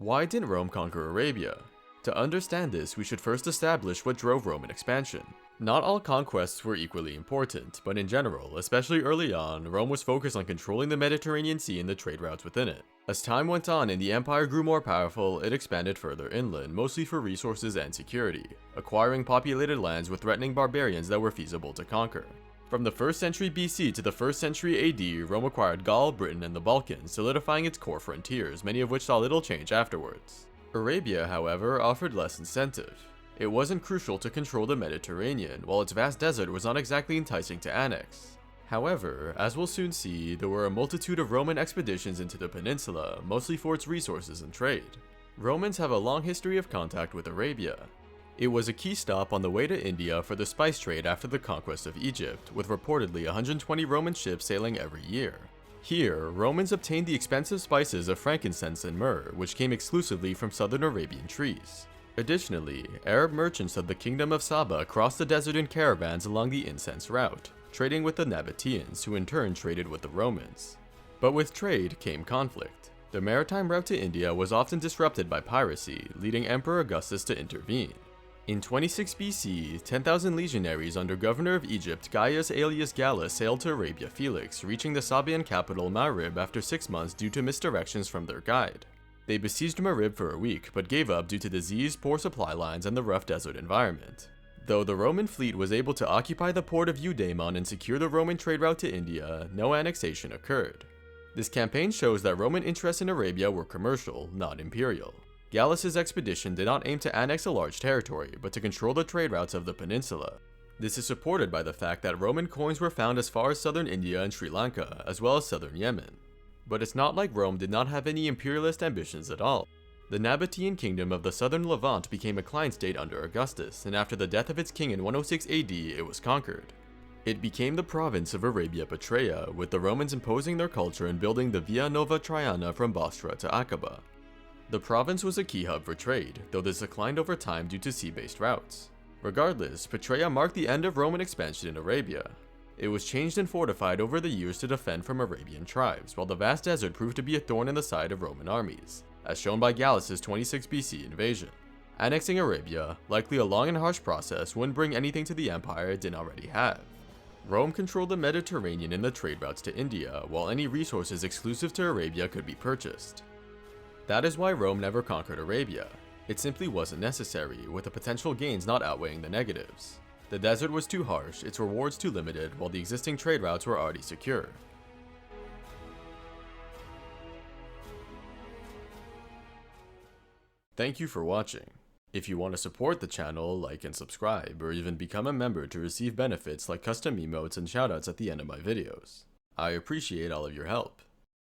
Why didn't Rome conquer Arabia? To understand this, we should first establish what drove Roman expansion. Not all conquests were equally important, but in general, especially early on, Rome was focused on controlling the Mediterranean Sea and the trade routes within it. As time went on and the empire grew more powerful, it expanded further inland, mostly for resources and security, acquiring populated lands with threatening barbarians that were feasible to conquer. From the 1st century BC to the 1st century AD, Rome acquired Gaul, Britain, and the Balkans, solidifying its core frontiers, many of which saw little change afterwards. Arabia, however, offered less incentive. It wasn't crucial to control the Mediterranean, while its vast desert was not exactly enticing to annex. However, as we'll soon see, there were a multitude of Roman expeditions into the peninsula, mostly for its resources and trade. Romans have a long history of contact with Arabia. It was a key stop on the way to India for the spice trade after the conquest of Egypt, with reportedly 120 Roman ships sailing every year. Here, Romans obtained the expensive spices of frankincense and myrrh, which came exclusively from southern Arabian trees. Additionally, Arab merchants of the Kingdom of Saba crossed the desert in caravans along the incense route, trading with the Nabateans, who in turn traded with the Romans. But with trade came conflict. The maritime route to India was often disrupted by piracy, leading Emperor Augustus to intervene. In 26 BC, 10,000 legionaries under governor of Egypt Gaius Aelius Gallus sailed to Arabia Felix, reaching the Sabian capital Marib after 6 months due to misdirections from their guide. They besieged Marib for a week, but gave up due to disease, poor supply lines, and the rough desert environment. Though the Roman fleet was able to occupy the port of Eudaimon and secure the Roman trade route to India, no annexation occurred. This campaign shows that Roman interests in Arabia were commercial, not imperial. Gallus's expedition did not aim to annex a large territory, but to control the trade routes of the peninsula. This is supported by the fact that Roman coins were found as far as southern India and Sri Lanka, as well as southern Yemen. But it's not like Rome did not have any imperialist ambitions at all. The Nabatean kingdom of the southern Levant became a client state under Augustus, and after the death of its king in 106 AD, it was conquered. It became the province of Arabia Petraea, with the Romans imposing their culture and building the Via Nova Traiana from Bostra to Aqaba. The province was a key hub for trade, though this declined over time due to sea-based routes. Regardless, Petraea marked the end of Roman expansion in Arabia. It was changed and fortified over the years to defend from Arabian tribes, while the vast desert proved to be a thorn in the side of Roman armies, as shown by Gallus's 26 BC invasion. Annexing Arabia, likely a long and harsh process, wouldn't bring anything to the empire it didn't already have. Rome controlled the Mediterranean and the trade routes to India, while any resources exclusive to Arabia could be purchased. That is why Rome never conquered Arabia. It simply wasn't necessary, with the potential gains not outweighing the negatives. The desert was too harsh, its rewards too limited, while the existing trade routes were already secure. Thank you for watching. If you want to support the channel, like and subscribe, or even become a member to receive benefits like custom emotes and shoutouts at the end of my videos. I appreciate all of your help.